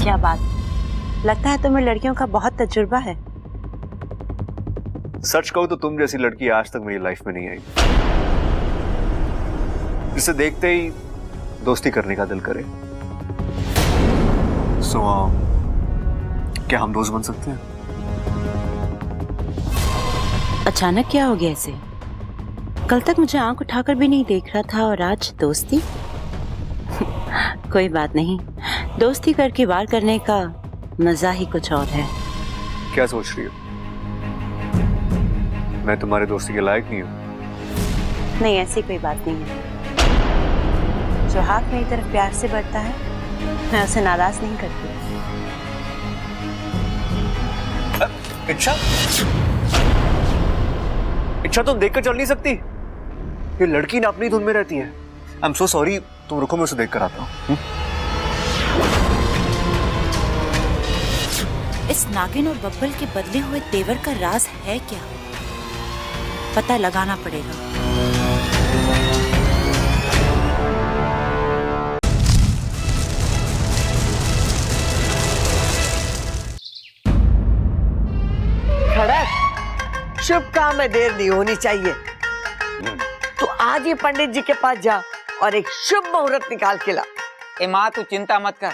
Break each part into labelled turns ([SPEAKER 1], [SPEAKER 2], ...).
[SPEAKER 1] क्या बात, लगता है तुम्हें लड़कियों का बहुत तजुर्बा है।
[SPEAKER 2] सच कहूं तो तुम जैसी लड़की आज तक मेरी लाइफ में नहीं आई, जिसे देखते ही दोस्ती करने का दिल करे। क्या हम दोस्त बन सकते हैं?
[SPEAKER 1] अचानक क्या हो गया इसे? कल तक मुझे आंख उठाकर भी नहीं देख रहा था और आज दोस्ती। कोई बात नहीं, दोस्ती करके वार करने का मजा ही कुछ और है।
[SPEAKER 2] क्या सोच रही हो? मैं तुम्हारे दोस्ती के लायक नहीं हूं?
[SPEAKER 1] नहीं, ऐसी कोई बात नहीं है। जो हाथ मेरी तरफ प्यार से बढ़ता है, मैं उसे नाराज नहीं करती।
[SPEAKER 2] इच्छा, इच्छा तुम देखकर चल नहीं सकती? ये लड़की ना अपनी धुन में रहती है। आई एम सो सॉरी, तुम रुको, मैं उसे देख कर आता हूँ।
[SPEAKER 1] इस नागिन और बब्बल के बदले हुए तेवर का राज है क्या? पता लगाना पड़ेगा।
[SPEAKER 3] खड़क, शुभ काम में देर नहीं होनी चाहिए। तो आज ही पंडित जी के पास जा और एक शुभ मुहूर्त निकाल के ला।
[SPEAKER 4] ए माँ, तू चिंता मत कर,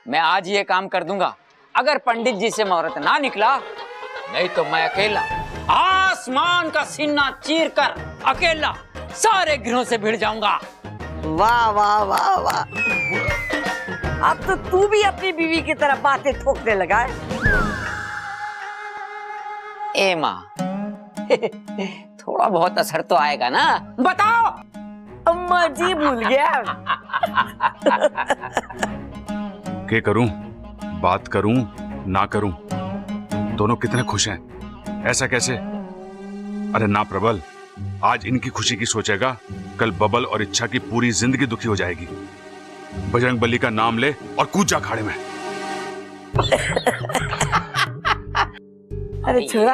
[SPEAKER 4] मैं आज ये काम कर दूंगा। अगर पंडित जी से मुहूर्त ना निकला, नहीं तो मैं अकेला आसमान का सीना चीर कर अकेला सारे ग्रहों से भिड़ जाऊंगा।
[SPEAKER 3] वाह वाह वाह वाह, अब तो तू भी अपनी बीवी की तरह बातें ठोकने लगा है।
[SPEAKER 4] ए माँ, थोड़ा बहुत असर तो आएगा ना, बताओ।
[SPEAKER 3] अम्मा जी भूल गया।
[SPEAKER 5] क्या करूं, बात करूं ना करूं, दोनों कितने खुश हैं। ऐसा कैसे? अरे ना प्रबल, आज इनकी खुशी की सोचेगा, कल बबल और इच्छा की पूरी जिंदगी दुखी हो जाएगी। बजरंग बली का नाम ले और कूद जा खाड़े में।
[SPEAKER 3] अरे छोरा,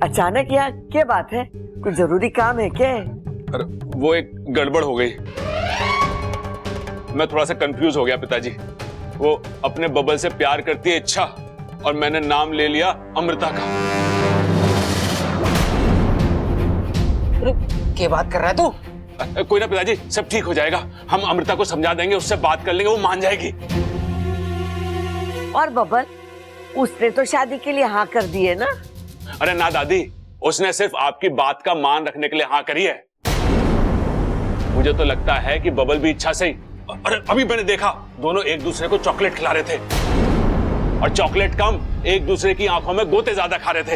[SPEAKER 3] अचानक यहाँ क्या बात है? कुछ जरूरी काम है क्या?
[SPEAKER 6] अरे वो एक गड़बड़ हो गई, मैं थोड़ा सा कंफ्यूज हो गया पिताजी। वो अपने बबल से प्यार करती है इच्छा, और मैंने नाम ले लिया अमृता का।
[SPEAKER 4] क्या बात कर रहा है तू?
[SPEAKER 6] कोई ना पिताजी, सब ठीक हो जाएगा। हम अमृता को समझा देंगे, उससे बात कर लेंगे, वो मान जाएगी।
[SPEAKER 3] और बबल, उसने तो शादी के लिए हाँ कर दी है ना?
[SPEAKER 6] अरे ना दादी, उसने सिर्फ आपकी बात का मान रखने के लिए हाँ करी है। मुझे तो लगता है कि बबल भी इच्छा से ही, अरे अभी मैंने देखा, दोनों एक दूसरे को चॉकलेट खिला रहे थे, और चॉकलेट कम, एक दूसरे की आंखों में गोते ज्यादा खा रहे थे।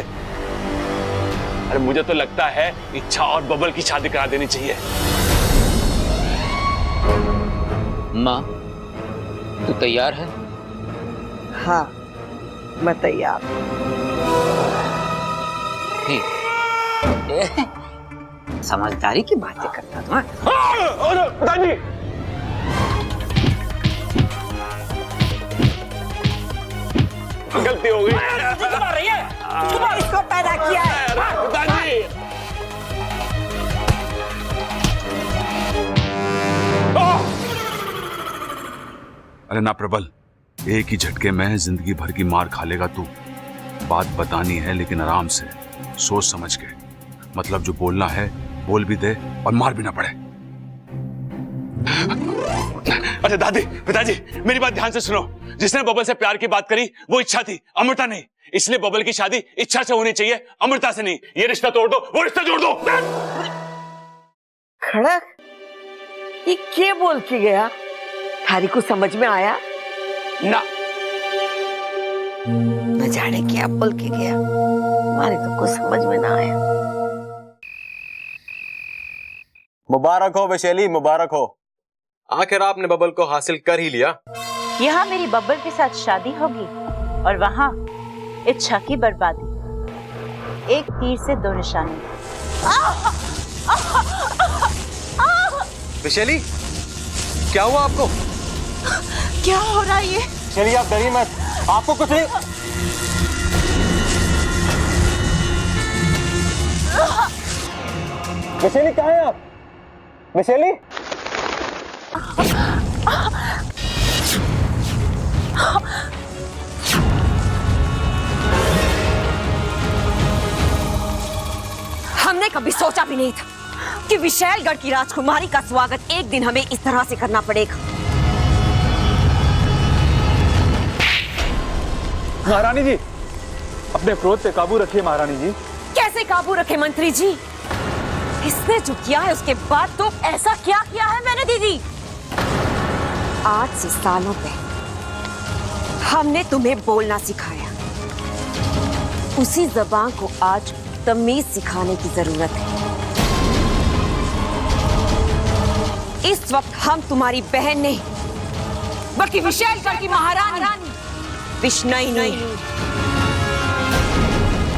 [SPEAKER 6] अरे मुझे तो लगता है इच्छा और बबल की शादी करा देनी चाहिए।
[SPEAKER 4] माँ, तू तैयार है?
[SPEAKER 3] हाँ, मैं तैयार।
[SPEAKER 4] ठीक। समझदारी की बातें करता था।
[SPEAKER 6] पिताजी, गलती हो गई।
[SPEAKER 4] रही है?
[SPEAKER 3] इसको पैदा किया है।
[SPEAKER 6] पिताजी,
[SPEAKER 5] अरे ना प्रबल, एक ही झटके में जिंदगी भर की मार खा लेगा तू। बात बतानी है लेकिन आराम से, सोच समझ के। मतलब जो बोलना है बोल भी दे और मार भी ना पड़े।
[SPEAKER 6] अरे दादी, पिताजी, मेरी बात ध्यान से सुनो। जिसने बबल से प्यार की बात करी वो इच्छा थी, अमृता नहीं। इसलिए बबल की शादी इच्छा से होनी चाहिए, अमृता से नहीं। ये रिश्ता तोड़ दो, वो रिश्ता जोड़ दो।
[SPEAKER 3] खड़क, ये क्या बोल के गया? थारी को समझ में आया
[SPEAKER 4] ना?
[SPEAKER 3] न जाने क्या बोल के गया, हमारे तो कुछ समझ में ना आया।
[SPEAKER 7] मुबारक हो वैशाली, मुबारक हो। आखिर आपने बबल को हासिल कर ही लिया।
[SPEAKER 1] यहाँ मेरी बब्बल के साथ शादी होगी और वहाँ इच्छा की बर्बादी। एक तीर से दो निशाने।
[SPEAKER 7] वैशाली, क्या हुआ आपको?
[SPEAKER 1] क्या हो रहा है ये?
[SPEAKER 7] चलिए आप डरिए मत, आपको कुछ नहीं। वैशाली कहाँ हैं आप? वैशाली,
[SPEAKER 3] कभी सोचा भी नहीं था कि विशालगढ़ की राजकुमारी का स्वागत एक दिन हमें इस तरह से करना पड़ेगा।
[SPEAKER 2] महारानी जी, अपने क्रोध पे काबू रखिए महारानी जी।
[SPEAKER 3] कैसे काबू रखे मंत्री जी? इसने जो किया है उसके बाद तो ऐसा क्या किया है मैंने दीदी? आज से सालों पहले हमने तुम्हें बोलना सिखाया, उसी जबान को आज तमीज सिखाने की जरूरत है। इस वक्त हम तुम्हारी बहन नहीं बल्कि विशालगढ़ की महारानी विष्णई नहीं,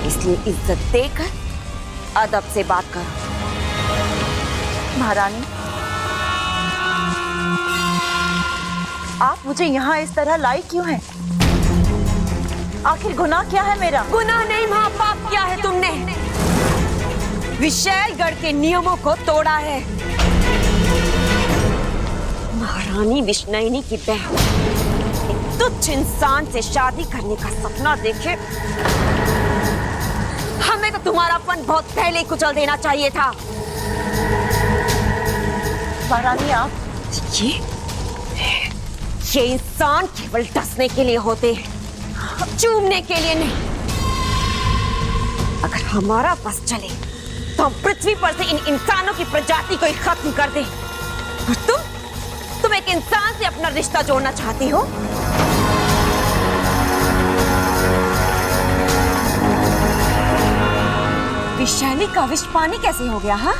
[SPEAKER 3] इसलिए इज्जत देकर अदब से बात करो।
[SPEAKER 1] महारानी, आप मुझे यहाँ इस तरह लाई क्यों हैं? आखिर गुनाह क्या है मेरा?
[SPEAKER 3] गुनाह नहीं मां, पाप क्या है तुमने? विशालगढ़ के नियमों को तोड़ा है। महारानी विष्णुनी की बहन एक तुच्छ इंसान से शादी करने का सपना देखे, हमें तो तुम्हारापन बहुत पहले ही कुचल देना चाहिए था।
[SPEAKER 1] महारानी, आप
[SPEAKER 3] ये इंसान केवल डसने के लिए होते हैं, चूमने के लिए नहीं। अगर हमारा बस चले तो हम पृथ्वी पर से इन इंसानों की प्रजाति को ही खत्म कर दें। और तुम एक इंसान से अपना रिश्ता जोड़ना चाहती हो? विषैली का विष पानी कैसे हो गया? हाँ,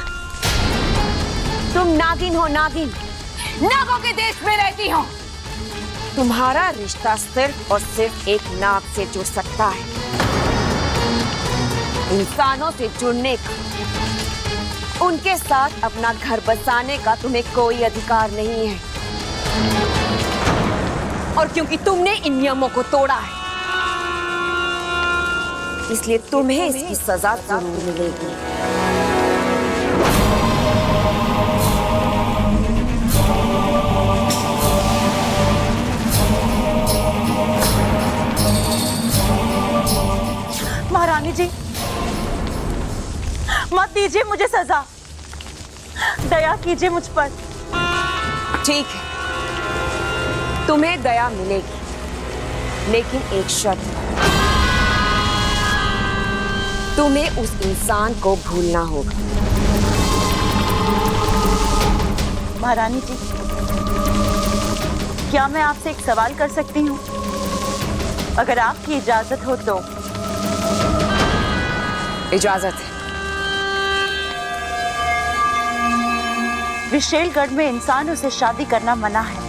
[SPEAKER 3] तुम नागिन हो, नागिन। नागों के देश में रहती हो। तुम्हारा रिश्ता सिर्फ और सिर्फ एक नाग से जुड़ सकता है। इंसानों से जुड़ने का, उनके साथ अपना घर बसाने का तुम्हें कोई अधिकार नहीं है। और क्योंकि तुमने इन नियमों को तोड़ा है, इसलिए तुम्हें इसकी सजा जरूर मिलेगी।
[SPEAKER 1] महारानी जी, मत दीजिए मुझे सजा, दया कीजिए मुझ पर।
[SPEAKER 3] ठीक है, तुम्हें दया मिलेगी, लेकिन एक शर्त, तुम्हें उस इंसान को भूलना होगा।
[SPEAKER 1] महारानी जी, क्या मैं आपसे एक सवाल कर सकती हूँ? अगर आपकी इजाजत हो तो।
[SPEAKER 3] इजाजत है।
[SPEAKER 1] विशालगढ़ में इंसानों से शादी करना मना है,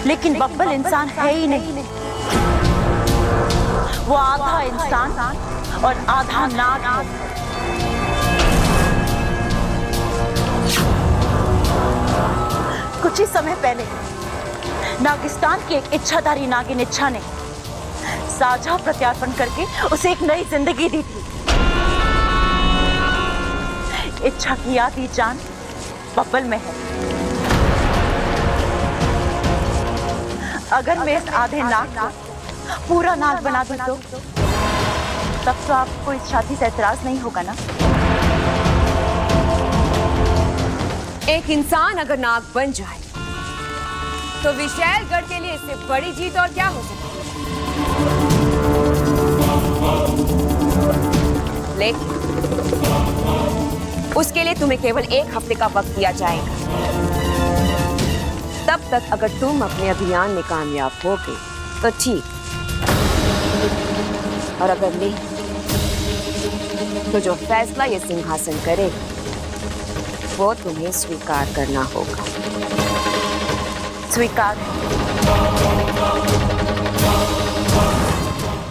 [SPEAKER 1] लेकिन बब्बल इंसान है ही नहीं। वो आधा इंसान और आधा नाग है। कुछ ही समय पहले नागिस्तान की एक इच्छाधारी नागिन इच्छा ने साझा प्रत्यार्पण करके उसे एक नई जिंदगी दी थी। इच्छा की आधी जान बब्बल में है। अगर मैं इस आधे नाग को पूरा नाग बना दूं तो तब तो आपको इस शादी से एतराज नहीं होगा ना?
[SPEAKER 3] एक इंसान अगर नाग बन जाए तो विशालगढ़ के लिए इससे बड़ी जीत और क्या हो सकती है? लेकिन उसके लिए तुम्हें केवल 1 हफ्ते का वक्त दिया जाएगा। तब तक अगर तुम अपने अभियान में कामयाब हो गए तो ठीक, और अगर नहीं तो जो फैसला ये सिंहासन करेगा वो तुम्हें स्वीकार करना होगा।
[SPEAKER 1] स्वीकार।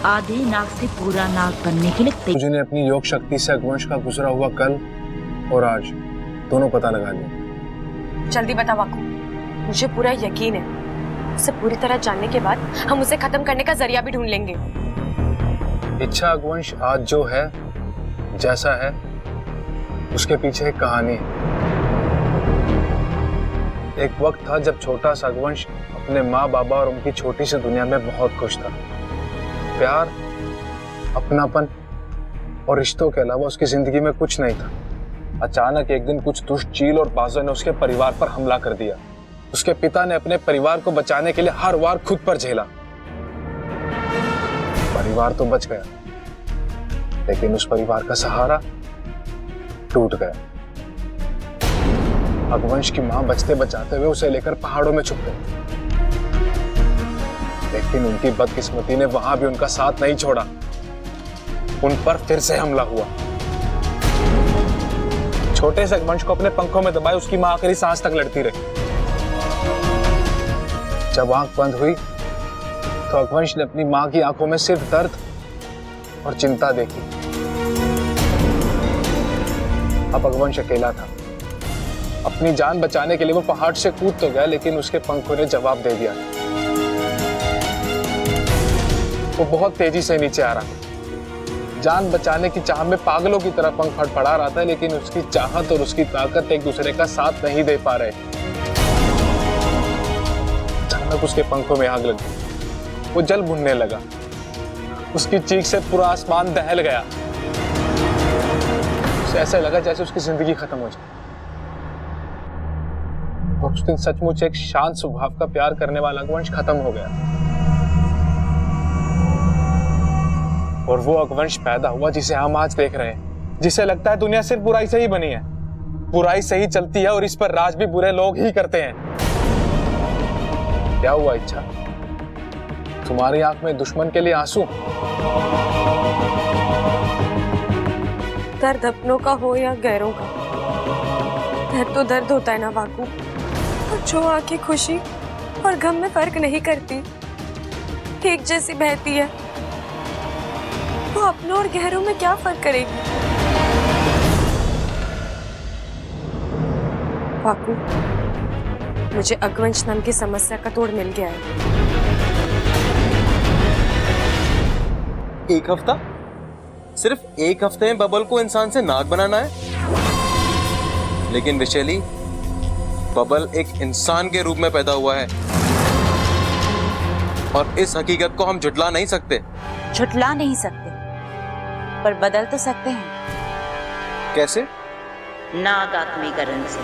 [SPEAKER 8] आधे नाग से पूरा नाग बनने के लिए
[SPEAKER 7] मुझे ने अपनी योग शक्ति से अगवंश का गुजरा हुआ कल और आज दोनों पता लगा लिया।
[SPEAKER 9] जल्दी बता वाकू, मुझे पूरा यकीन है उसे पूरी तरह जानने के बाद हम उसे खत्म करने का जरिया भी ढूंढ लेंगे।
[SPEAKER 7] इच्छा अगवंश आज जो है, जैसा है, उसके पीछे एक कहानी है। एक वक्त था जब छोटा सा अगवंश अपने माँ बाबा और उनकी छोटी सी दुनिया में बहुत खुश था। प्यार, अपनापन और रिश्तों के अलावा उसकी जिंदगी में कुछ नहीं था। अचानक एक दिन कुछ दुष्ट चील और बाजों ने उसके परिवार पर हमला कर दिया। उसके पिता ने अपने परिवार को बचाने के लिए हर वार खुद पर झेला। परिवार तो बच गया, लेकिन उस परिवार का सहारा टूट गया। अगवंश की मां बचते बचाते हुए उसे लेकर पहाड़ों में छुप गई, लेकिन उनकी बदकिस्मती ने वहां भी उनका साथ नहीं छोड़ा। उन पर फिर से हमला हुआ। छोटे से अगवंश को अपने पंखों में दबाए उसकी मां आखिरी सांस तक लड़ती रही। जब आंख बंद हुई तो अगवंश ने अपनी मां की आंखों में सिर्फ दर्द और चिंता देखी। अब अगवंश अकेला था। अपनी जान बचाने के लिए वो पहाड़ से कूद तो गया, लेकिन उसके पंखों ने जवाब दे दिया। वो बहुत तेजी से नीचे आ रहा था। जान बचाने की चाह में पागलों की तरह पंख फड़फड़ा रहा था, लेकिन उसकी चाहत और उसकी ताकत एक दूसरे का साथ नहीं दे पा रहे। अचानक उसके पंखों में आग लग गई। वो जल भुनने लगा। उसकी चीख से पूरा आसमान दहल गया। उसे ऐसा लगा जैसे उसकी जिंदगी खत्म हो जाए। और उस दिन सचमुच एक शांत स्वभाव का प्यार करने वाला अगवंश खत्म हो गया। और वो अगवंश पैदा हुआ जिसे हम आज देख रहे हैं, जिसे लगता है दुनिया सिर्फ बुराई से ही बनी है, बुराई से ही चलती है और इस पर राज भी बुरे लोग ही करते हैं। क्या हुआ इच्छा? तुम्हारी आंख में दुश्मन के लिए आंसू?
[SPEAKER 9] दर्द अपनों का हो या गैरों का, दर्द तो दर्द होता है ना वाकू। और जो आंखें खुशी और गम में फर्क नहीं करती, एक जैसी बहती है, वो अपनों और गहरों में क्या फर्क करेगी? वाकू, मुझे अगवंश नाम की समस्या का तोड़ मिल गया है।
[SPEAKER 10] एक हफ्ता? सिर्फ एक हफ्ते में बबल को इंसान से नाग बनाना है? लेकिन विशैली, बबल एक इंसान के रूप में पैदा हुआ है और इस हकीकत को हम झुटला नहीं सकते।
[SPEAKER 1] झुटला नहीं सकते, पर बदल तो सकते हैं।
[SPEAKER 10] कैसे?
[SPEAKER 1] नाग आत्मीकरण से।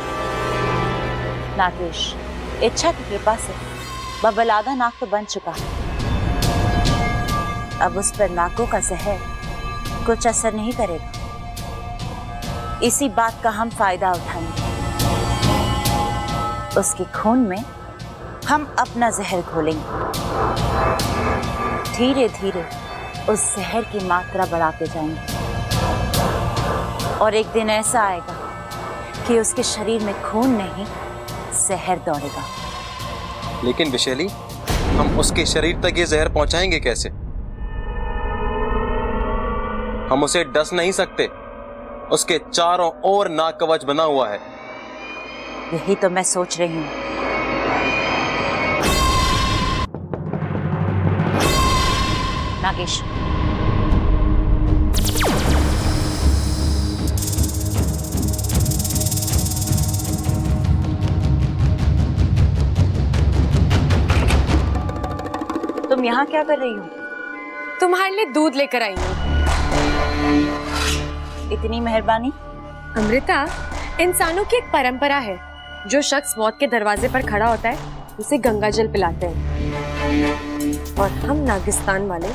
[SPEAKER 1] नागेश, इच्छा की कृपा से बबल आधा नाग तो बन चुका है। अब उस पर नागों का जहर कुछ असर नहीं करेगा। इसी बात का हम फायदा उठाएंगे। उसके खून में हम अपना जहर घोलेंगे। धीरे धीरे उस जहर की मात्रा बढ़ाते जाएंगे और एक दिन ऐसा आएगा कि उसके शरीर में खून नहीं, जहर दौड़ेगा।
[SPEAKER 10] लेकिन विशैली, हम उसके शरीर तक ये जहर पहुंचाएंगे कैसे? हम उसे डस नहीं सकते। उसके चारों ओर नाग कवच बना हुआ है।
[SPEAKER 1] यही तो मैं सोच रही हूँ। नागेश, तुम यहाँ क्या कर रही हो?
[SPEAKER 9] तुम्हारे लिए दूध लेकर आई हूँ।
[SPEAKER 1] इतनी मेहरबानी।
[SPEAKER 9] अमृता, इंसानों की एक परंपरा है, जो शख्स मौत के दरवाजे पर खड़ा होता है उसे गंगा जल पिलाते हैं, और हम नागिस्तान वाले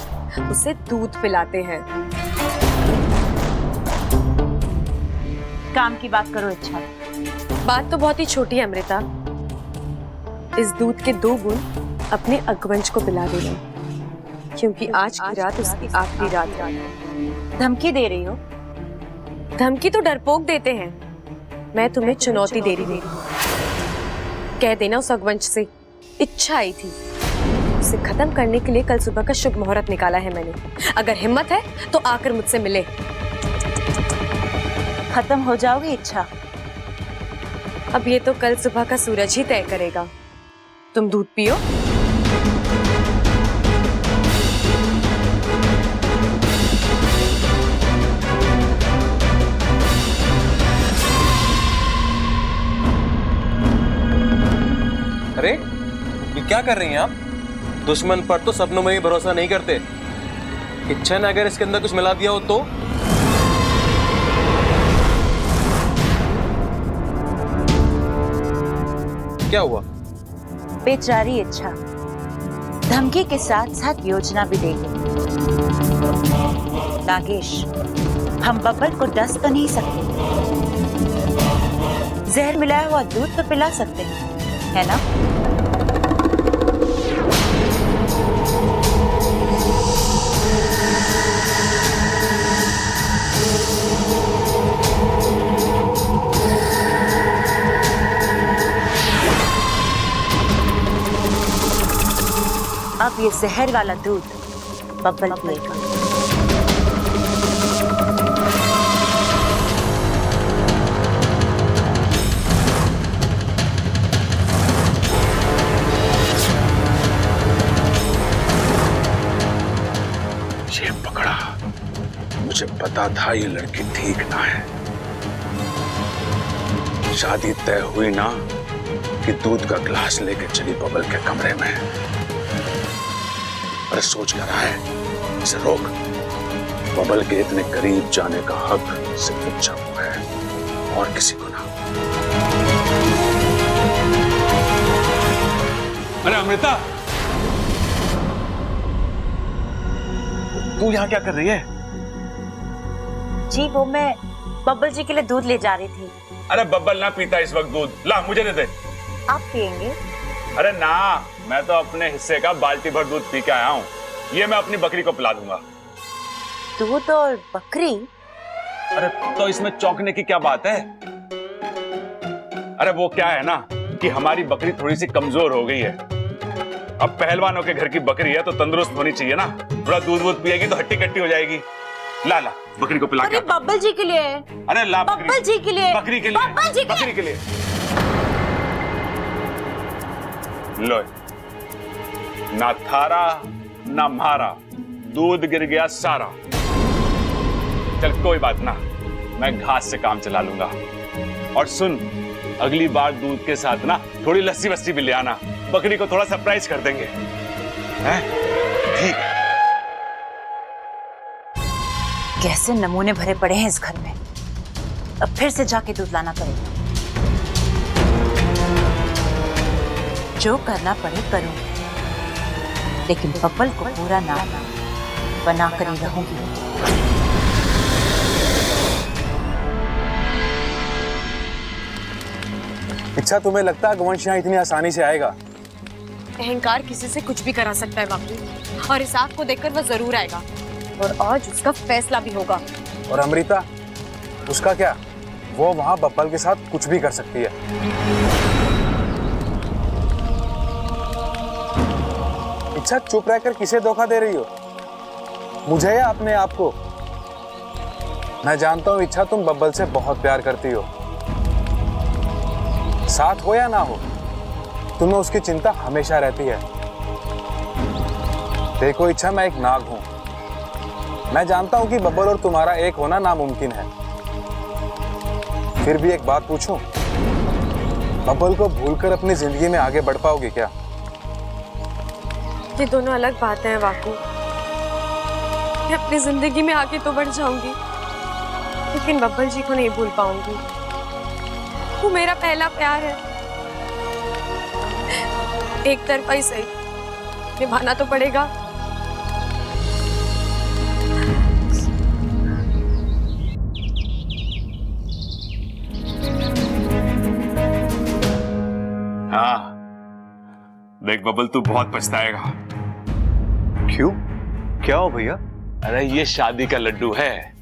[SPEAKER 9] उसे दूध पिलाते हैं।
[SPEAKER 1] काम की बात करो। इच्छा,
[SPEAKER 9] बात तो बहुत ही छोटी है अमृता। इस दूध के 2 बूंद अपने अगवंश को पिला देना, क्योंकि आज की रात उसकी आखिरी रात है।
[SPEAKER 1] धमकी दे रही हो?
[SPEAKER 9] धमकी तो डरपोक देते हैं, मैं तुम्हें चुनौती दे रही हूँ। कह देना उस अगवंश से इच्छा आई थी, उसे खत्म करने के लिए कल सुबह का शुभ मुहूर्त निकाला है मैंने। अगर हिम्मत है तो आकर मुझसे मिले।
[SPEAKER 1] खत्म हो जाओगी इच्छा?
[SPEAKER 9] अब ये तो कल सुबह का सूरज ही तय करेगा। तुम दूध पियो।
[SPEAKER 10] अरे, ये क्या कर रही हैं आप? दुश्मन पर तो सपनों में भी भरोसा नहीं करते। इच्छा ने अगर इसके अंदर कुछ मिला दिया हो तो? क्या हुआ?
[SPEAKER 1] बेचारी इच्छा धमकी के साथ साथ योजना भी देगी। नागेश, हम बब्बल को डस तो नहीं सकते, जहर मिलाया हुआ दूध तो पिला सकते हैं, है ना? अब ये जहर वाला दूध बब्बल पिएगा।
[SPEAKER 5] ये पकड़ा, मुझे पता था ये लड़की ठीक ना है। शादी तय हुई ना कि दूध का गिलास लेके चली बबल के कमरे में। अरे सोच क्या रहा है? इसे रोक। बबल के इतने करीब जाने का हक सिर्फ इच्छा को है और किसी को ना।
[SPEAKER 6] अरे अमृता,
[SPEAKER 2] तू यहाँ क्या कर रही है?
[SPEAKER 1] जी वो मैं बब्बल जी के लिए दूध ले जा रही थी।
[SPEAKER 6] अरे बब्बल ना पीता इस वक्त दूध, ला मुझे दे दे।
[SPEAKER 1] आप पियेंगे?
[SPEAKER 6] अरे ना, मैं तो अपने हिस्से का बाल्टी भर दूध पी के आया हूँ। ये मैं अपनी बकरी को पिला दूंगा।
[SPEAKER 1] दूध और बकरी?
[SPEAKER 6] अरे तो इसमें चौंकने की क्या बात है? अरे वो क्या है ना कि हमारी बकरी थोड़ी सी कमजोर हो गई है। अब पहलवानों के घर की बकरी है तो तंदुरुस्त होनी चाहिए ना। थोड़ा दूध वूध पिएगी तो हट्टी कट्टी हो जाएगी। ला ला बकरी को पिला के।
[SPEAKER 1] अरे बब्बल जी के लिए।
[SPEAKER 6] अरे ला
[SPEAKER 1] बब्बल जी के लिए।
[SPEAKER 6] बकरी के लिए।
[SPEAKER 1] बब्बल जी
[SPEAKER 6] बकरी के लिए। लो, ना थारा ना मारा, दूध गिर गया सारा। चल कोई बात ना, मैं घास से काम चला लूंगा। और सुन, अगली बार दूध के साथ ना थोड़ी लस्सी वस्सी भी ले आना, बकरी को थोड़ा सरप्राइज कर देंगे। हैं? ठीक है।
[SPEAKER 1] कैसे नमूने भरे पड़े हैं इस घर में, अब फिर से जाके दूध लाना पड़ेगा। जो करना पड़े करूं, लेकिन बब्बल को पूरा ना बना कर ही रहूंगी।
[SPEAKER 7] इच्छा, तुम्हें लगता है वंश यहाँ इतनी आसानी से आएगा?
[SPEAKER 9] अहंकार किसी से कुछ भी करा सकता है बापू, और इस आग को देखकर वह जरूर आएगा और आज उसका फैसला भी होगा।
[SPEAKER 7] और अमृता, उसका क्या? वो वहां बब्बल के साथ कुछ भी कर सकती है। इच्छा, चुप रहकर किसे धोखा दे रही हो, मुझे या अपने आप को? मैं जानता हूं इच्छा, तुम बब्बल से बहुत प्यार करती हो। साथ हो या ना हो, तुम्हें उसकी चिंता हमेशा रहती है। देखो इच्छा, मैं एक नाग हूं। मैं जानता हूं कि बब्बल और तुम्हारा एक होना नामुमकिन है। फिर भी एक बात पूछूं, बब्बल को भूलकर अपनी जिंदगी में आगे बढ़ पाओगे क्या?
[SPEAKER 9] ये दोनों अलग बातें हैं वाकू। मैं अपनी जिंदगी में आगे तो बढ़ जाऊंगी, लेकिन बब्बल जी को नहीं भूल पाऊंगी। वो मेरा पहला प्यार है। एक तरफा ही सही, निभाना तो पड़ेगा।
[SPEAKER 6] हाँ देख बबल, तू बहुत पछताएगा।
[SPEAKER 2] क्यों? क्या हो भैया?
[SPEAKER 6] अरे ये शादी का लड्डू है,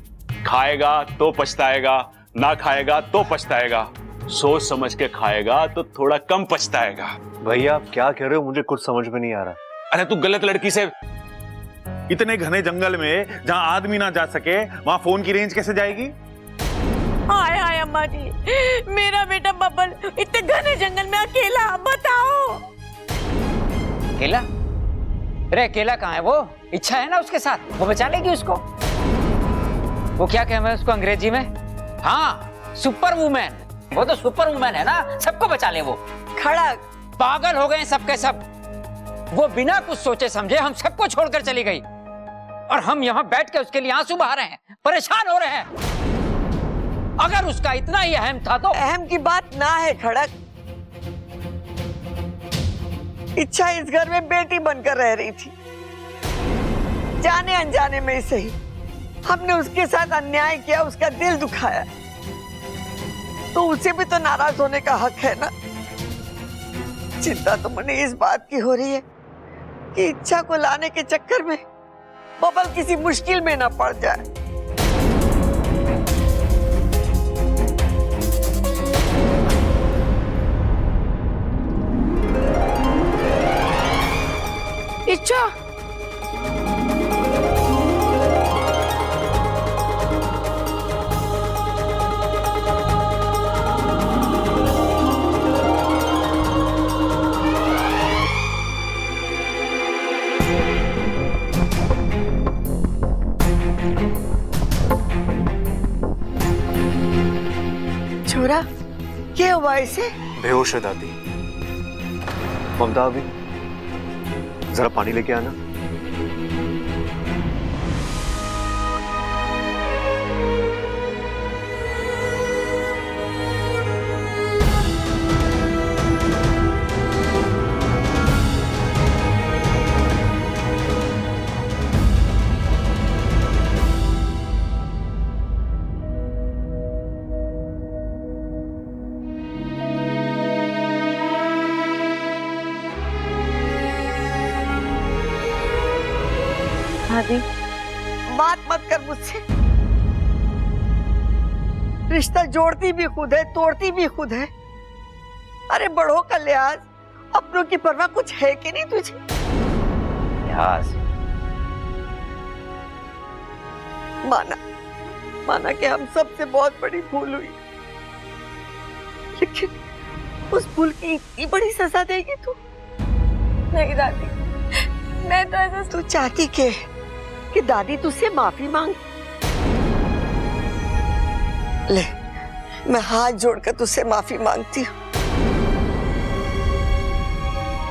[SPEAKER 6] खाएगा तो पछताएगा, ना खाएगा तो पछताएगा। सोच समझ के खाएगा तो थोड़ा कम पछताएगा।
[SPEAKER 2] भैया आप क्या कह रहे हो, मुझे कुछ समझ में नहीं आ रहा।
[SPEAKER 6] अरे तू गलत लड़की से।
[SPEAKER 11] इतने घने जंगल में जहां आदमी ना जा सके, वहां फोन की रेंज कैसे जाएगी?
[SPEAKER 8] हाय हाय अम्मा जी, मेरा बेटा बब्बल इतने घने जंगल में अकेला, बताओ।
[SPEAKER 4] अकेला? अरे अकेला कहाँ है? वो इच्छा है ना उसके साथ, वो बचा लेगी उसको। वो क्या कहें मैं उसको अंग्रेजी में? हाँ, सुपर वुमेन। वो तो सुपर वुमेन है ना, सबको बचा ले वो। खड़क पागल हो गए सबके सब। वो बिना कुछ सोचे समझे हम सबको छोड़कर चली गई, और हम यहाँ बैठ के उसके लिए आंसू बहा रहे हैं, परेशान हो रहे हैं। अगर उसका इतना ही अहम था तो।
[SPEAKER 8] अहम की बात ना है खड़क, इच्छा इस घर में बेटी बनकर रह रही थी। जाने अनजाने में सही हमने उसके साथ अन्याय किया, उसका दिल दुखाया, तो उसे भी तो नाराज होने का हक है ना। चिंता तो मुझे इस बात की हो रही है कि इच्छा को लाने के चक्कर में बबल किसी मुश्किल में ना पड़ जाए।
[SPEAKER 3] इच्छा,
[SPEAKER 8] छोरा, क्या हुआ इसे?
[SPEAKER 2] बेहोश है दादी। ममता, अभी जरा पानी लेके आना।
[SPEAKER 1] भाभी,
[SPEAKER 8] बात मत कर मुझसे। रिश्ता जोड़ती भी खुद है, तोड़ती भी खुद है। अरे बड़ों का लिहाज, अपनों की परवाह कुछ है कि नहीं तुझे?
[SPEAKER 4] लिहाज?
[SPEAKER 8] माना कि हम सबसे बहुत बड़ी भूल हुई, लेकिन उस भूल की इतनी बड़ी सजा देगी तू?
[SPEAKER 9] नहीं दादी, मैं तो ऐसा
[SPEAKER 8] तू चाहती कि दादी तुझसे माफी मांगे? ले, मैं हाथ जोड़कर तुझसे माफी मांगती हूँ।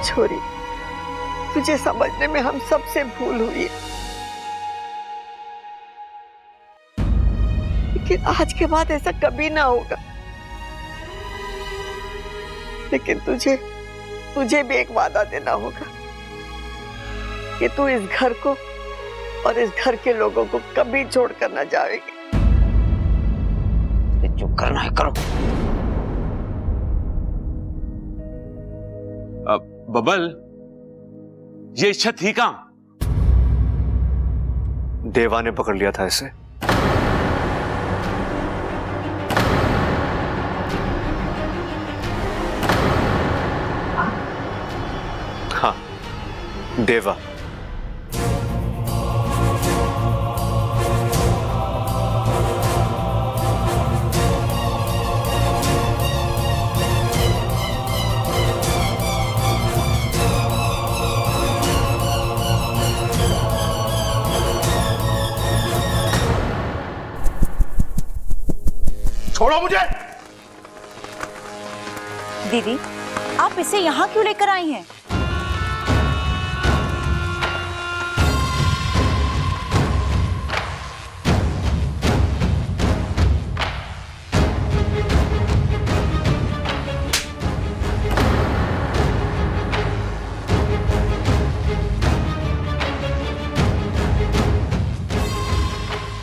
[SPEAKER 8] छोरी, तुझे समझने में हम सबसे भूल हुई है, लेकिन आज के बाद ऐसा कभी ना होगा। लेकिन तुझे भी एक वादा देना होगा कि तू इस घर को और इस घर के लोगों को कभी छोड़कर न जाएगी।
[SPEAKER 4] जो करना है करो।
[SPEAKER 6] बबल, ये इच्छा थी कहां?
[SPEAKER 2] देवा ने पकड़ लिया था इसे। हाँ, देवा।
[SPEAKER 6] छोड़ो मुझे।
[SPEAKER 3] दीदी, आप इसे यहाँ क्यों लेकर आई हैं?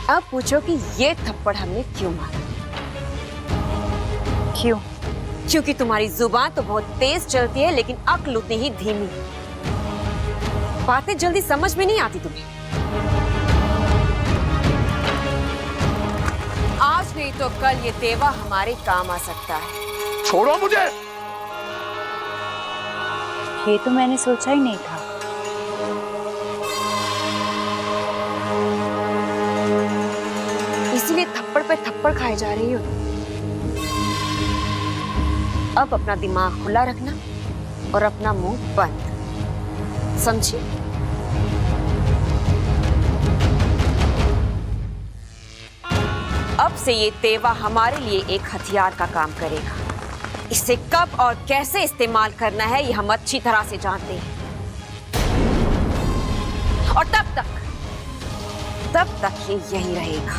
[SPEAKER 9] अब पूछो कि ये थप्पड़ हमने क्यों मारा?
[SPEAKER 3] क्यों?
[SPEAKER 9] क्योंकि तुम्हारी जुबान तो बहुत तेज चलती है, लेकिन अक्ल उतनी ही धीमी। बातें जल्दी समझ में नहीं आती तुम्हें। आज नहीं तो कल ये देवा हमारे काम आ सकता है।
[SPEAKER 6] छोड़ो मुझे।
[SPEAKER 3] ये तो मैंने सोचा ही नहीं था।
[SPEAKER 9] इसीलिए थप्पड़ पे थप्पड़ खाए जा रही हो। अब अपना दिमाग खुला रखना और अपना मुंह बंद, समझी? अब से ये देवा हमारे लिए एक हथियार का काम करेगा। इसे कब और कैसे इस्तेमाल करना है ये हम अच्छी तरह से जानते हैं। और तब तक ये यहीं रहेगा,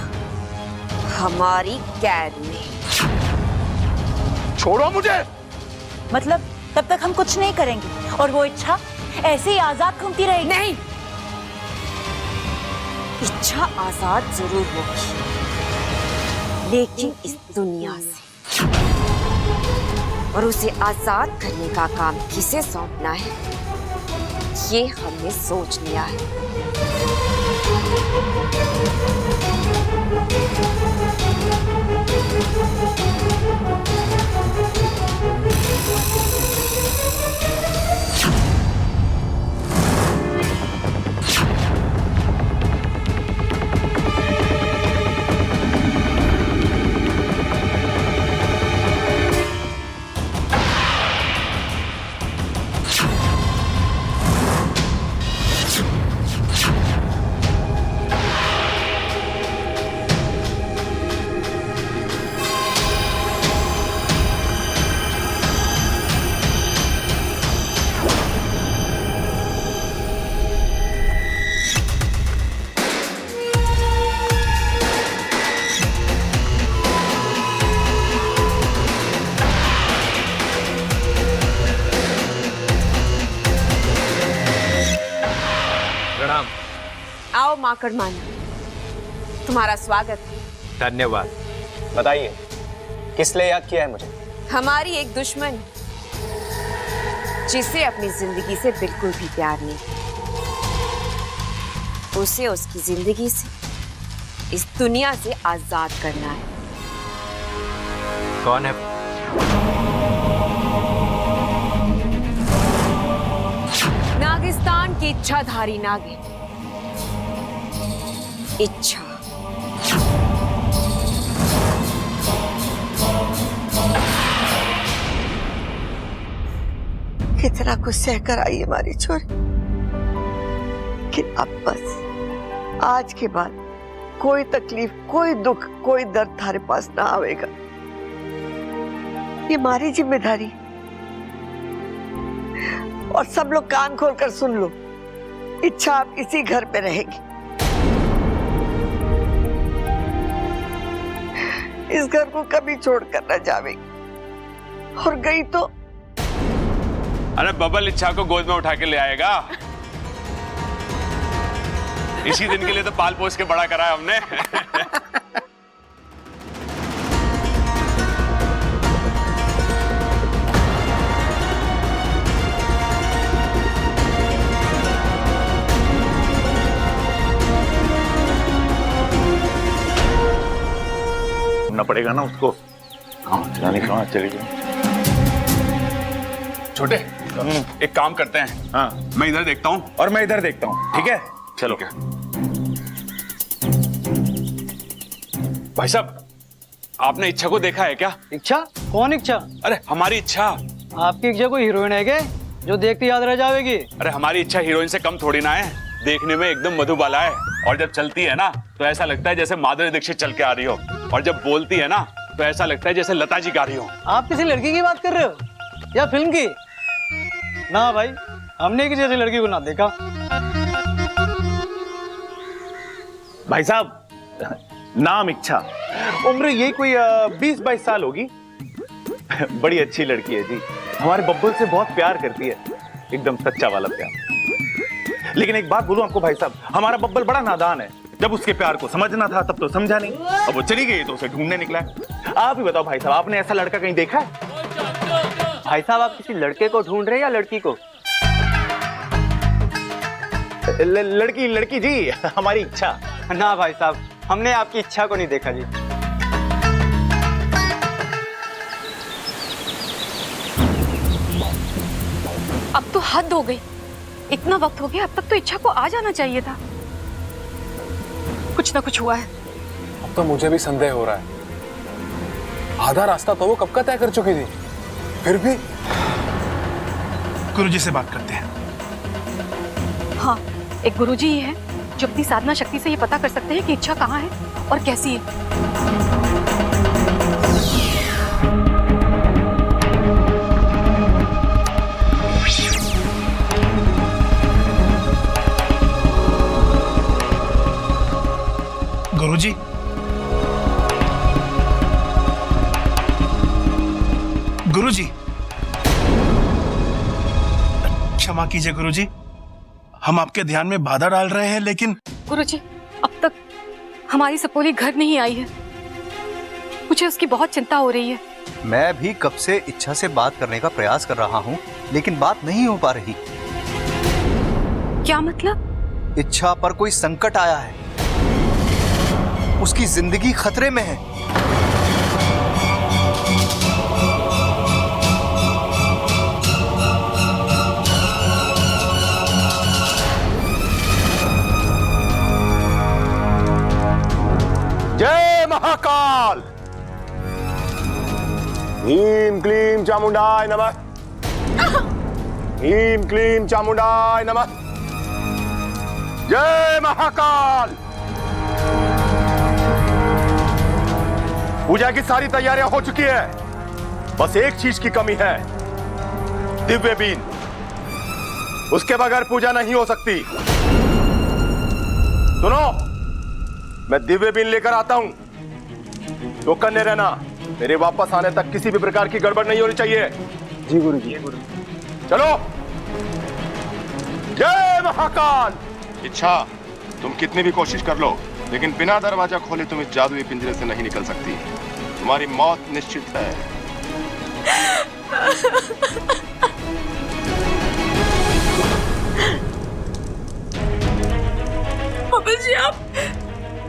[SPEAKER 9] हमारी कैद में।
[SPEAKER 6] छोड़ो मुझे।
[SPEAKER 3] मतलब तब तक हम कुछ नहीं करेंगे और वो इच्छा ऐसे ही आजाद घूमती रहेगी।
[SPEAKER 9] नहीं, इच्छा आजाद जरूर होगी, लेकिन इस दुनिया से। और उसे आजाद करने का काम किसे सौंपना है, ये हमने सोच लिया है।
[SPEAKER 10] प्रणाम।
[SPEAKER 9] आओ माकड़ माना, तुम्हारा स्वागत है।
[SPEAKER 10] धन्यवाद।
[SPEAKER 2] बताइए किस लिए याद किया है मुझे?
[SPEAKER 9] हमारी एक दुश्मन जिसे अपनी जिंदगी से बिल्कुल भी प्यार नहीं, उसे उसकी जिंदगी से, इस दुनिया से आजाद करना है।
[SPEAKER 10] कौन है?
[SPEAKER 9] नागिस्तान की इच्छाधारी नागिन। इच्छा।
[SPEAKER 8] कितना कुछ सह कर आई हमारी छोरी, लेकिन अब बस आज के बाद कोई तकलीफ, कोई दुख, कोई दर्द थारे पास ना आवेगा। ये हमारी जिम्मेदारी। और सब लोग कान खोलकर सुन लो, इच्छा आप इसी घर पे रहेगी। इस घर को कभी छोड़कर न जावेगी, और गई तो
[SPEAKER 6] अरे बबल इच्छा को गोद में उठा के ले आएगा। इसी दिन के लिए तो पाल पोस के बड़ा करा है हमने।
[SPEAKER 11] पड़ेगा ना उसको। हाँ, जाने कहाँ चली गई।
[SPEAKER 6] छोटे एक काम करते हैं।
[SPEAKER 11] हाँ,
[SPEAKER 6] मैं इधर देखता हूँ
[SPEAKER 11] और मैं इधर देखता हूँ। ठीक है, चलो।
[SPEAKER 6] भाई साहब, आपने इच्छा को देखा है क्या?
[SPEAKER 12] इच्छा? कौन इच्छा?
[SPEAKER 6] अरे हमारी इच्छा।
[SPEAKER 12] आपकी इच्छा कोई हीरोइन है क्या, जो देखते याद रह जाएगी?
[SPEAKER 6] अरे हमारी इच्छा हीरोइन से कम थोड़ी ना है, देखने में एकदम मधुबाला है। और जब चलती है ना तो ऐसा लगता है जैसे माधुरी दीक्षित चल के आ रही हो, और जब बोलती है ना तो ऐसा लगता है जैसे लता जी गा रही हो।
[SPEAKER 12] आप किसी लड़की की बात कर रहे हो या फिल्म की? ना भाई, हमने किसी ऐसी लड़की को ना देखा।
[SPEAKER 11] भाई साहब, नाम इच्छा, उम्र यही कोई 20-22 साल होगी। बड़ी अच्छी लड़की है जी, हमारे बब्बल से बहुत प्यार करती है, एकदम सच्चा वाला प्यार। लेकिन एक बात बोलूं आपको भाई साहब, हमारा बब्बल बड़ा नादान है। जब उसके प्यार को समझना था तब तो समझा नहीं, अब वो चली गई तो उसे ढूंढने निकला है। आप ही बताओ भाई साहब, आपने ऐसा लड़का कहीं देखा है?
[SPEAKER 12] भाई साहब, आप किसी लड़के को ढूंढ रहे हैं या लड़की को?
[SPEAKER 11] लड़की जी, हमारी इच्छा।
[SPEAKER 12] ना भाई साहब, हमने आपकी इच्छा को नहीं देखा जी।
[SPEAKER 9] अब तो हद हो गई, इतना वक्त हो गया, अब तक तो इच्छा को आ जाना चाहिए था। कुछ ना कुछ हुआ है।
[SPEAKER 7] अब तो मुझे भी संदेह हो रहा है, आधा रास्ता तो वो कब का तय कर चुकी थी, फिर भी।
[SPEAKER 13] गुरुजी से बात करते हैं।
[SPEAKER 9] हाँ, एक गुरुजी ही है जो अपनी साधना शक्ति से ये पता कर सकते हैं कि इच्छा कहाँ है और कैसी है।
[SPEAKER 13] गुरुजी, गुरुजी, क्षमा कीजिए गुरुजी, हम आपके ध्यान में बाधा डाल रहे हैं, लेकिन
[SPEAKER 9] गुरुजी, अब तक हमारी सपोली घर नहीं आई है। मुझे उसकी बहुत चिंता हो रही है।
[SPEAKER 2] मैं भी कब से इच्छा से बात करने का प्रयास कर रहा हूँ, लेकिन बात नहीं हो पा रही।
[SPEAKER 9] क्या मतलब?
[SPEAKER 2] इच्छा पर कोई संकट आया है, उसकी जिंदगी खतरे में है।
[SPEAKER 6] जय महाकाल। ह्रीं क्लीं चामुंडाय नमः। ह्रीं क्लीं चामुंडाय नमः। जय महाकाल। पूजा की सारी तैयारियां हो चुकी है, बस एक चीज की कमी है, दिव्य बीन। उसके बगैर पूजा नहीं हो सकती। सुनो, मैं दिव्य बीन लेकर आता हूं, तो करने रहना। मेरे वापस आने तक किसी भी प्रकार की गड़बड़ नहीं होनी चाहिए।
[SPEAKER 2] जी गुरुजी।
[SPEAKER 6] चलो। जय महाकाल। इच्छा, तुम कितनी भी कोशिश कर लो, लेकिन बिना दरवाजा खोले तुम इस जादुई पिंजरे से नहीं निकल सकती। तुम्हारी मौत निश्चित है।
[SPEAKER 9] बबल जी, आप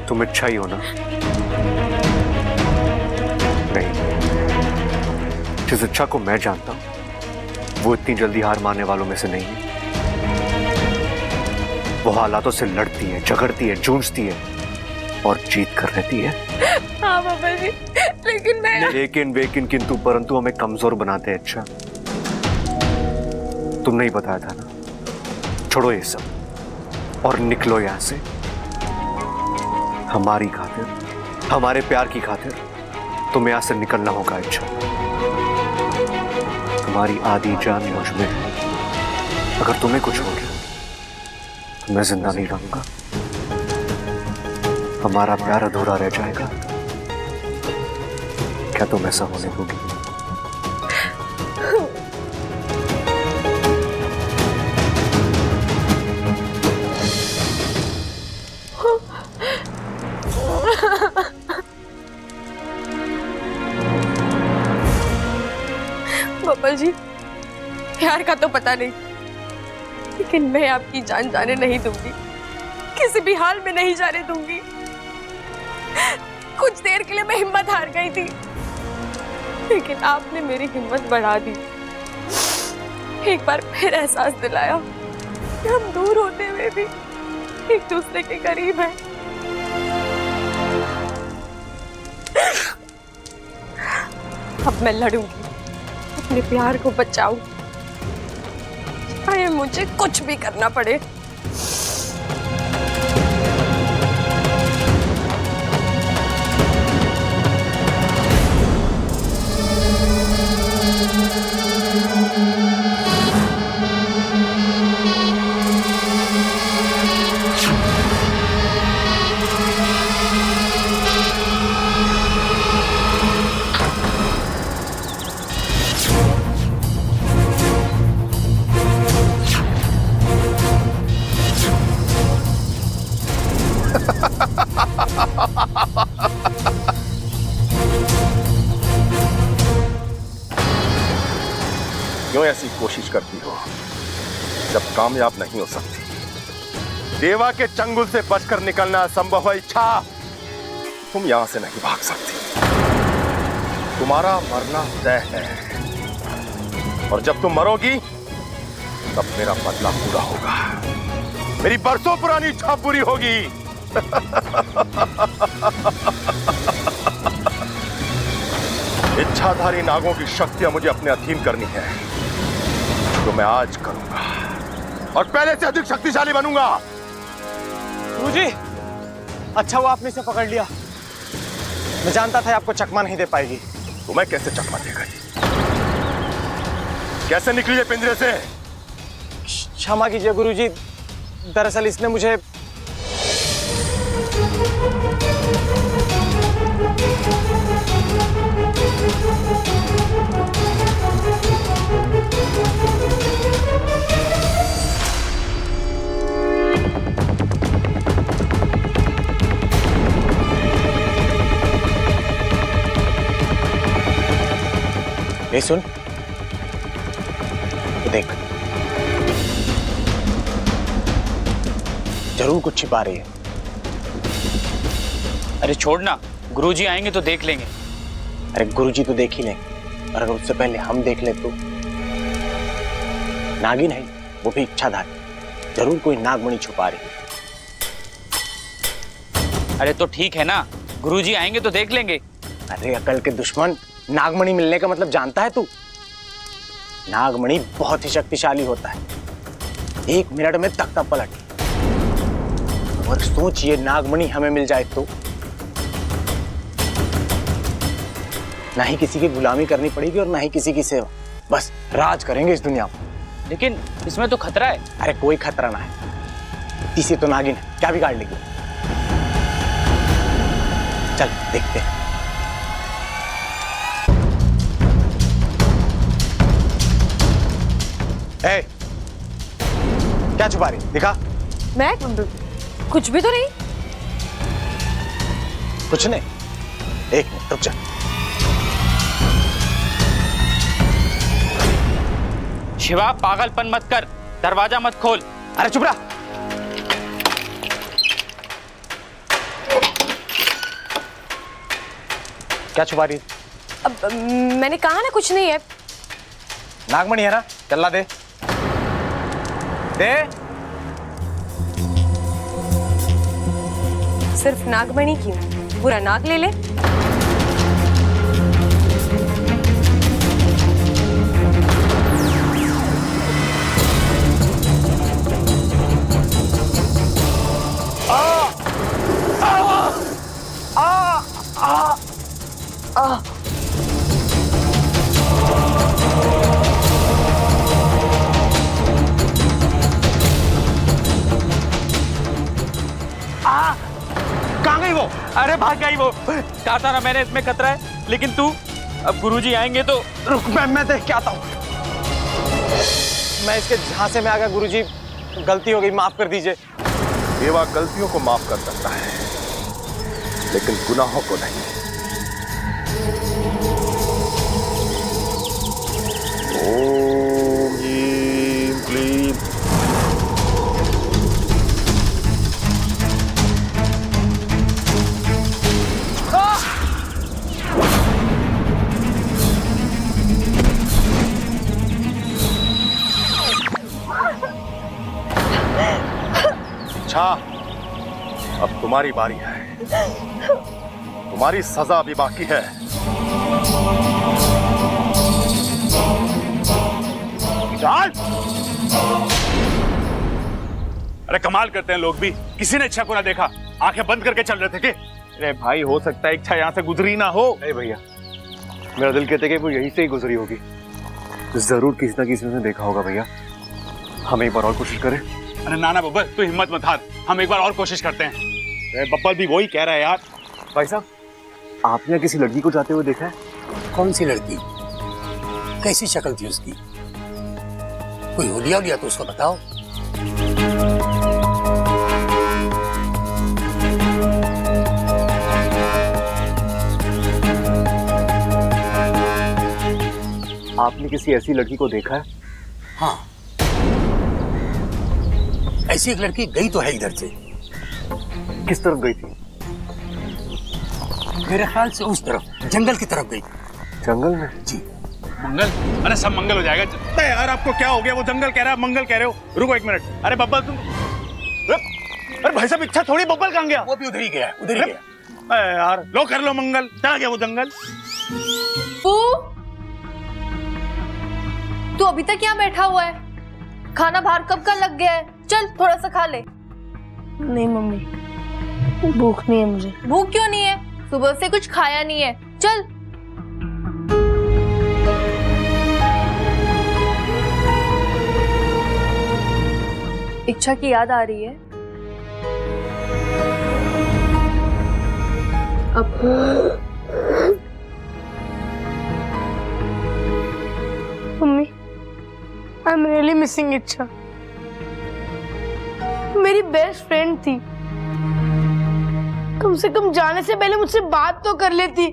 [SPEAKER 2] तुम इच्छा ही हो ना? नहीं, जिस इच्छा को मैं जानता हूं, वो इतनी जल्दी हार मानने वालों में से नहीं है। वो हालातों से लड़ती है, झगड़ती है, जूझती है और जीत कर रहती है।
[SPEAKER 9] हाँ बबल जी, लेकिन मैं
[SPEAKER 2] लेकिन किंतु परंतु हमें कमजोर बनाते हैं। अच्छा, तुम नहीं बताया था ना? छोड़ो ये सब और निकलो यहां से। हमारी खातिर, हमारे प्यार की खातिर तुम्हें यहां से निकलना होगा। अच्छा, तुम्हारी आधी जान मुझ में है। अगर तुम्हें कुछ हो गया तो मैं जिंदा नहीं रहूंगा। हमारा प्यार अधूरा रह जाएगा। क्या तुम ऐसा होने दोगी?
[SPEAKER 9] बबल जी, प्यार का तो पता नहीं, लेकिन मैं आपकी जान जाने नहीं दूंगी, किसी भी हाल में नहीं जाने दूंगी। कुछ देर के लिए मैं हिम्मत हार गई थी, लेकिन आपने मेरी हिम्मत बढ़ा दी। एक बार फिर एहसास दिलाया कि हम दूर होते हुए भी एक दूसरे के करीब हैं। अब मैं लड़ूंगी, अपने प्यार को बचाऊं, चाहे मुझे कुछ भी करना पड़े।
[SPEAKER 6] क्यों ऐसी कोशिश करती हो जब कामयाब नहीं हो सकती? देवा के चंगुल से बचकर निकलना असंभव है। इच्छा, तुम यहां से नहीं भाग सकती। तुम्हारा मरना तय है, और जब तुम मरोगी तब मेरा बदला पूरा होगा। मेरी बरसों पुरानी इच्छा पूरी होगी। इच्छाधारी नागों की शक्तियां मुझे अपने अधीन करनी है, जो मैं आज करूंगा, और पहले से अधिक शक्तिशाली बनूंगा।
[SPEAKER 12] गुरुजी, अच्छा हुआ आपने इसे पकड़ लिया। मैं जानता था आपको चकमा नहीं दे पाएगी।
[SPEAKER 6] तुम्हें कैसे चकमा देगा? कैसे निकली है पिंजरे से?
[SPEAKER 12] क्षमा कीजिए गुरुजी, दरअसल इसने मुझे
[SPEAKER 10] सुन, तो देख, जरूर कुछ छिपा रही है।
[SPEAKER 4] अरे छोड़ना, गुरुजी आएंगे तो देख लेंगे।
[SPEAKER 10] अरे गुरुजी तो देख ही लेंगे, और अगर उससे पहले हम देख ले तो? नागिन है, वो भी इच्छाधारी, जरूर कोई नागमणि छुपा रही है।
[SPEAKER 4] अरे तो ठीक है ना, गुरुजी आएंगे तो देख लेंगे।
[SPEAKER 10] अरे अकल के दुश्मन, नागमणि मिलने का मतलब जानता है तू? नागमणि बहुत ही शक्तिशाली होता है, 1 मिनट में तख्ता पलट। और सोच, ये नागमणि हमें मिल जाए तो ना ही किसी की गुलामी करनी पड़ेगी और ना ही किसी की सेवा, बस राज करेंगे इस दुनिया में।
[SPEAKER 4] लेकिन इसमें तो खतरा है।
[SPEAKER 10] अरे कोई खतरा ना है, तीसरी तो नागिन है, क्या बिगाड़ लेगी? चल देखते हैं। ए, क्या छुपा रही? दिखा।
[SPEAKER 9] मैं कुछ भी तो नहीं।
[SPEAKER 10] कुछ नहीं? 1 मिनट रुक जा।
[SPEAKER 4] शिवा, पागलपन मत कर, दरवाजा मत खोल।
[SPEAKER 10] अरे चुप रहा। क्या छुपा रही?
[SPEAKER 9] अब मैंने कहा ना कुछ नहीं है।
[SPEAKER 10] नागमणि है ना, चला दे दे।
[SPEAKER 9] सिर्फ नागमणि क्यों, पूरा नाग ले ले।
[SPEAKER 10] कहाँ गई वो?
[SPEAKER 4] अरे भाग गई वो। कहा था ना मैंने, इसमें खतरा है। लेकिन तू, अब गुरुजी आएंगे तो।
[SPEAKER 10] रुक, मैं देख के आता हूँ। मैं इसके झांसे में आ गया। गुरुजी, गलती हो गई, माफ कर दीजिए।
[SPEAKER 13] देवा गलतियों को माफ कर सकता है, लेकिन गुनाहों को नहीं। ओम ह्रीं क्लीं। अच्छा, अब तुम्हारी बारी है। तुम्हारी सजा अभी बाकी है।
[SPEAKER 5] चल। अरे कमाल करते हैं लोग भी, किसी ने इच्छा को ना देखा, आंखें बंद करके चल रहे थे कि?
[SPEAKER 11] अरे भाई, हो सकता है इच्छा यहाँ से गुजरी ना हो।
[SPEAKER 2] अरे भैया, मेरा दिल कहते कि वो यहीं से ही गुजरी होगी। जरूर किसी ना किसी ने देखा होगा भैया। हम एक बार और कोशिश करें?
[SPEAKER 5] अरे नाना बब्बर, तू हिम्मत मत हार, हम एक बार और कोशिश करते हैं।
[SPEAKER 11] अरे बब्बर भी वही कह रहा है यार।
[SPEAKER 2] भाई साहब, आपने यहाँ किसी लड़की को जाते हुए देखा है?
[SPEAKER 14] कौन सी लड़की? कैसी शक्ल थी उसकी? कोई हुलिया उलिया तो उसको बताओ।
[SPEAKER 2] आपने किसी ऐसी लड़की को देखा है?
[SPEAKER 14] हाँ, ऐसी एक लड़की गई तो है इधर से।
[SPEAKER 2] किस तरफ गई थी?
[SPEAKER 14] मेरे ख्याल से उस तरफ, जंगल की तरफ गई।
[SPEAKER 2] जंगल में?
[SPEAKER 14] जी।
[SPEAKER 5] मंगल? अरे सब मंगल हो जाएगा।
[SPEAKER 11] अरे यार, आपको क्या हो गया? वो जंगल कह रहा है, मंगल कह रहे हो। रुको 1 मिनट। अरे बब्बल तुम, अरे भाई साहब, इच्छा थोड़ी बब्बल कहाँ गया?
[SPEAKER 14] वो भी उधर ही गया, उधर ही गया।
[SPEAKER 11] अरे यार, लो कर लो मंगल, चला गया वो जंगल।
[SPEAKER 9] तू अभी तक यहाँ बैठा हुआ है? खाना बाहर कब का लग गया है? चल थोड़ा सा खा ले।
[SPEAKER 15] नहीं मम्मी, भूख नहीं है मुझे।
[SPEAKER 9] भूख क्यों नहीं है? सुबह से कुछ खाया नहीं है। चल। इच्छा की याद आ रही है? Apu,
[SPEAKER 15] mummy, I am really missing Ichha. मेरी बेस्ट फ्रेंड थी, कम से कम जाने से पहले मुझसे बात तो कर लेती।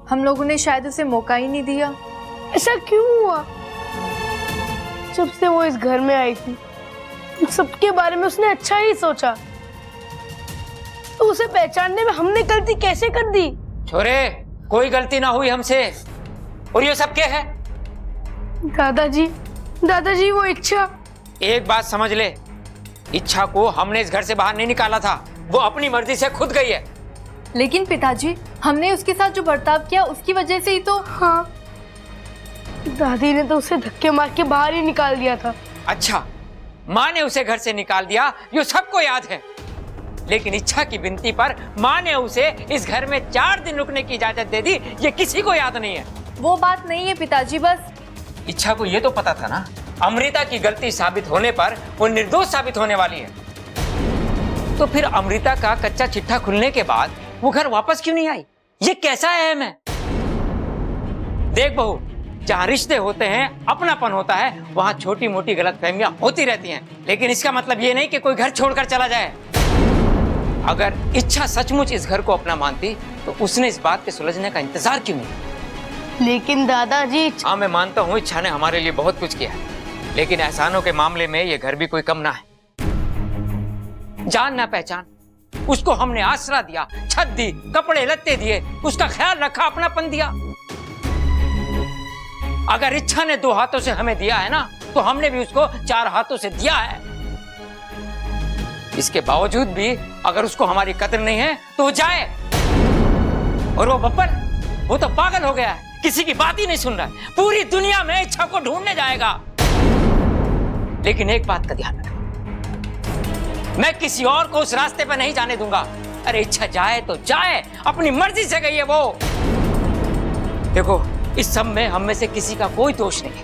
[SPEAKER 9] हम लोगों ने शायद उसे मौका ही नहीं दिया।
[SPEAKER 15] ऐसा क्यों हुआ? जब से वो इस घर में आई थी सबके बारे में उसने अच्छा ही सोचा, तो उसे पहचानने में हमने गलती कैसे कर दी?
[SPEAKER 4] छोरे, कोई गलती ना हुई हमसे। और ये सब क्या है?
[SPEAKER 15] दादाजी वो इच्छा।
[SPEAKER 4] एक बात समझ ले, इच्छा को हमने इस घर से बाहर नहीं निकाला था, वो अपनी मर्जी से खुद गई है।
[SPEAKER 9] लेकिन पिताजी, हमने उसके साथ जो बर्ताव किया उसकी वजह से ही तो।
[SPEAKER 15] हाँ, दादी ने तो उसे धक्के मार के बाहर ही निकाल दिया था।
[SPEAKER 4] अच्छा, माँ ने उसे घर से निकाल दिया, ये सबको याद है। लेकिन इच्छा की विनती पर माँ ने उसे इस घर में 4 दिन रुकने की इजाजत दे दी, ये किसी को याद नहीं है।
[SPEAKER 9] वो बात नहीं है पिताजी, बस
[SPEAKER 4] इच्छा को ये तो पता था ना, अमृता की गलती साबित होने पर वो निर्दोष साबित होने वाली है। तो फिर अमृता का कच्चा चिट्ठा खुलने के बाद वो घर वापस क्यों नहीं आई? ये कैसा अहम है? देख बहू, जहाँ रिश्ते होते हैं, अपनापन होता है, वहाँ छोटी मोटी गलतफहमियां होती रहती हैं, लेकिन इसका मतलब ये नहीं कि कोई घर छोड़कर चला जाए। अगर इच्छा सचमुच इस घर को अपना मानती तो उसने इस बात के सुलझने का इंतजार क्यों नहीं?
[SPEAKER 15] लेकिन दादाजी।
[SPEAKER 4] हाँ, मैं मानता हूँ इच्छा ने हमारे लिए बहुत कुछ किया है, लेकिन एहसानों के मामले में ये घर भी कोई कम ना है। जान ना पहचान, उसको हमने आसरा दिया, छत दी, कपड़े लत्ते दिए, उसका ख्याल रखा, अपनापन दिया। अगर इच्छा ने 2 हाथों से हमें दिया है ना, तो हमने भी उसको 4 हाथों से दिया है। इसके बावजूद भी अगर उसको हमारी कदर नहीं है तो वो जाए। और वो बब्बर, वो तो पागल हो गया है, किसी की बात ही नहीं सुन रहा है, पूरी दुनिया में इच्छा को ढूंढने जाएगा। लेकिन एक बात का ध्यान रखना, मैं किसी और को उस रास्ते पर नहीं जाने दूंगा। अरे इच्छा जाए तो जाए, अपनी मर्जी से गई है वो। देखो, इस सब में हम में से किसी का कोई दोष नहीं है,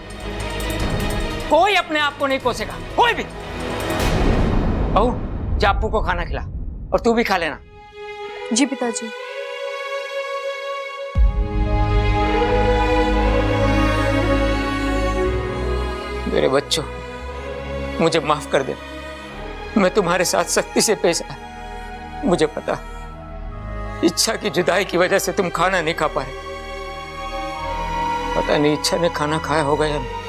[SPEAKER 4] कोई अपने आप को नहीं कोसेगा, कोई भी। बहू, जा अप्पू को खाना खिला, और तू भी खा लेना।
[SPEAKER 9] जी पिताजी।
[SPEAKER 4] मेरे बच्चों, मुझे माफ कर दे, मैं तुम्हारे साथ सख्ती से पेश आया। मुझे पता, इच्छा की जुदाई की वजह से तुम खाना नहीं खा पाए। पता नहीं इच्छा ने खाना खाया होगा या नहीं।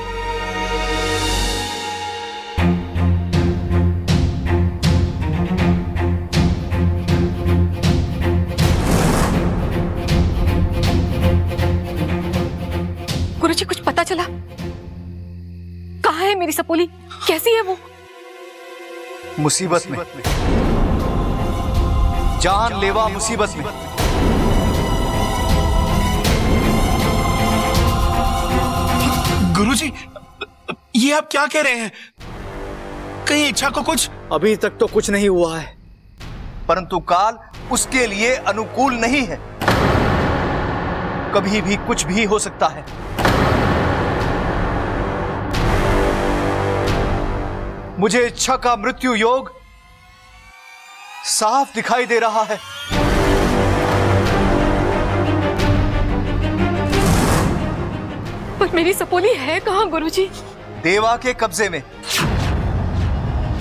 [SPEAKER 9] गुरुजी, कुछ पता चला? कहाँ है मेरी सपोली? कैसी है वो?
[SPEAKER 2] मुसीबत में, जानलेवा मुसीबत में।
[SPEAKER 11] गुरुजी, ये आप क्या कह रहे हैं? कहीं इच्छा को कुछ?
[SPEAKER 2] अभी तक तो कुछ नहीं हुआ है, परंतु काल उसके लिए अनुकूल नहीं है। कभी भी कुछ भी हो सकता है। मुझे इच्छा का मृत्यु योग साफ दिखाई दे रहा है।
[SPEAKER 9] पर मेरी सपोली है कहाँ गुरुजी?
[SPEAKER 2] देवा के कब्जे में।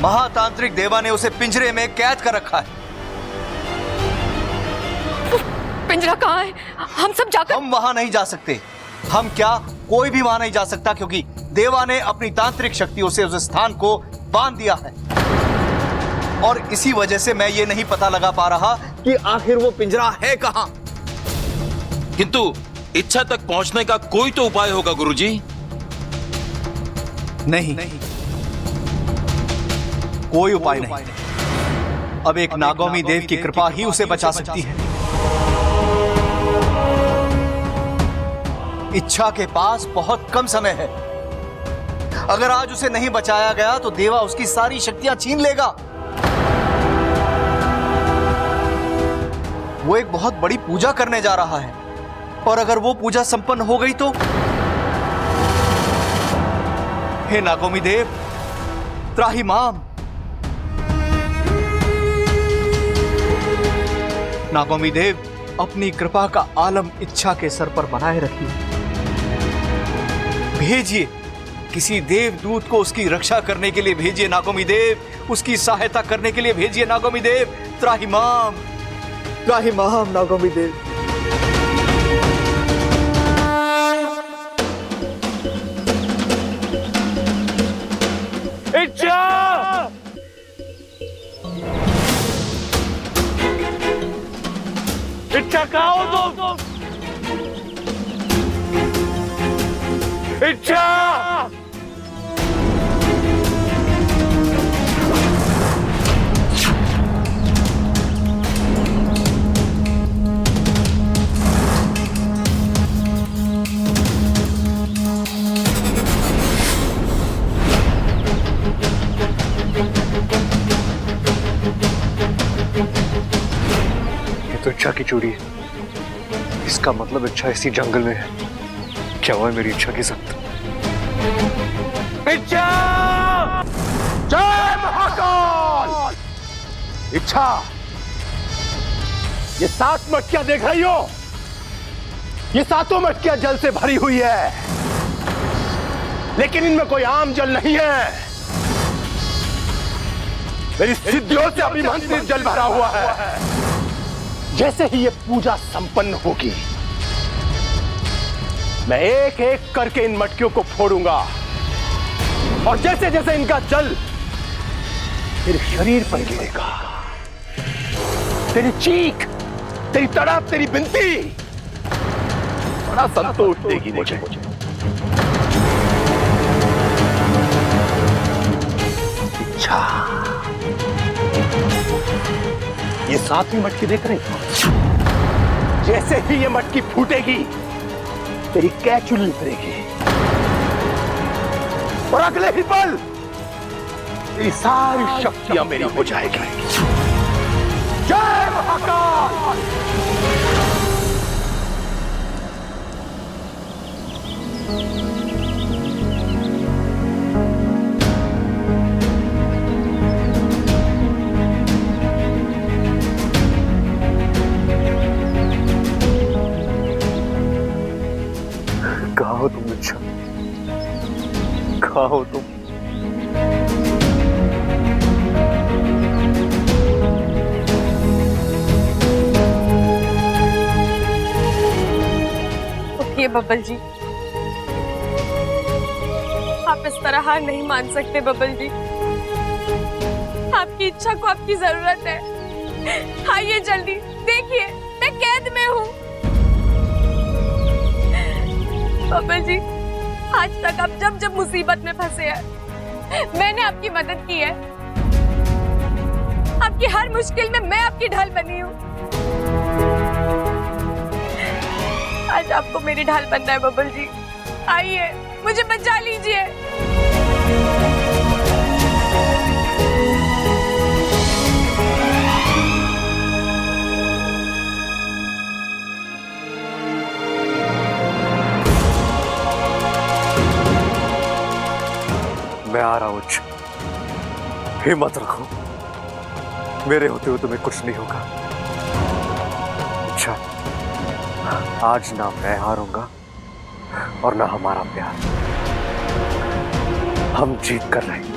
[SPEAKER 2] महातांत्रिक देवा ने उसे पिंजरे में कैद कर रखा है।
[SPEAKER 9] पिंजरा कहाँ है? हम सब जाकर।
[SPEAKER 2] हम वहां नहीं जा सकते। हम क्या, कोई भी वहां नहीं जा सकता, क्योंकि देवा ने अपनी तांत्रिक शक्तियों से उस स्थान को बांध दिया है। और इसी वजह से मैं ये नहीं पता लगा पा रहा कि आखिर वो पिंजरा है कहां।
[SPEAKER 16] किंतु इच्छा तक पहुंचने का कोई तो उपाय होगा गुरुजी।
[SPEAKER 2] नहीं, कोई उपाय नहीं। अब एक नागौमी देव की कृपा ही उसे बचा सकती है। इच्छा के पास बहुत कम समय है। अगर आज उसे नहीं बचाया गया तो देवा उसकी सारी शक्तियां छीन लेगा। वो एक बहुत बड़ी पूजा करने जा रहा है, और अगर वो पूजा संपन्न हो गई तो? हे नागौमी देव, त्राहिमाम। नागौमी देव, अपनी कृपा का आलम इच्छा के सर पर बनाए रखिए। भेजिए किसी देवदूत को उसकी रक्षा करने के लिए भेजिए नागौमी देव, उसकी सहायता करने के लिए भेजिए नागौमी देव। त्राहिमाम, त्राहिमाम नागौमी देव।
[SPEAKER 11] इच्छा कहाँ हो तुम? इच्छा! ये तो इच्छा की चूड़ी है। इसका मतलब इच्छा इसी जंगल में है। क्या हुआ है मेरी इच्छा के साथ? इच्छा!
[SPEAKER 13] जय महाकाल! इच्छा, ये 7 मटकियां देख रही हो? ये 7 मटकियां जल से भरी हुई है, लेकिन इनमें कोई आम जल नहीं है। मेरी सिद्धियों से अभिमंत्रित जल भरा हुआ है। जैसे ही ये पूजा संपन्न होगी, मैं एक एक करके इन मटकियों को फोड़ूंगा, और जैसे जैसे इनका जल तेरे शरीर पर गिरेगा, तेरी चीख, तेरी तड़प, तेरी बिनती बड़ा संतोष देगी मुझे। इच्छा, ये 7वीं मटकी देख रही हो? जैसे ही ये मटकी फूटेगी, तेरी कैचुली उतरेगी, और अगले ही पल तेरी सारी शक्तियां मेरी हो जाएगी। जय महाकाल! कहाँ हो तुम इच्छा? कहाँ हो तुम?
[SPEAKER 9] उठिए बब्बल जी, आप इस तरह हार नहीं मान सकते बब्बल जी। आपकी इच्छा को आपकी जरूरत है। आइए जल्दी, देखिए मैं कैद में हूँ। बब्बल जी, आज तक आप जब जब मुसीबत में फंसे हैं, मैंने आपकी मदद की है। आपकी हर मुश्किल में मैं आपकी ढाल बनी हूँ। आज आपको मेरी ढाल बनना है बब्बल जी। आइए, मुझे बचा लीजिए।
[SPEAKER 11] मैं आ रहा हूं। हिम्मत रखो, मेरे होते हुए तुम्हें कुछ नहीं होगा। अच्छा, आज ना मैं हारूंगा और ना हमारा प्यार। हम जीत कर रहेंगे।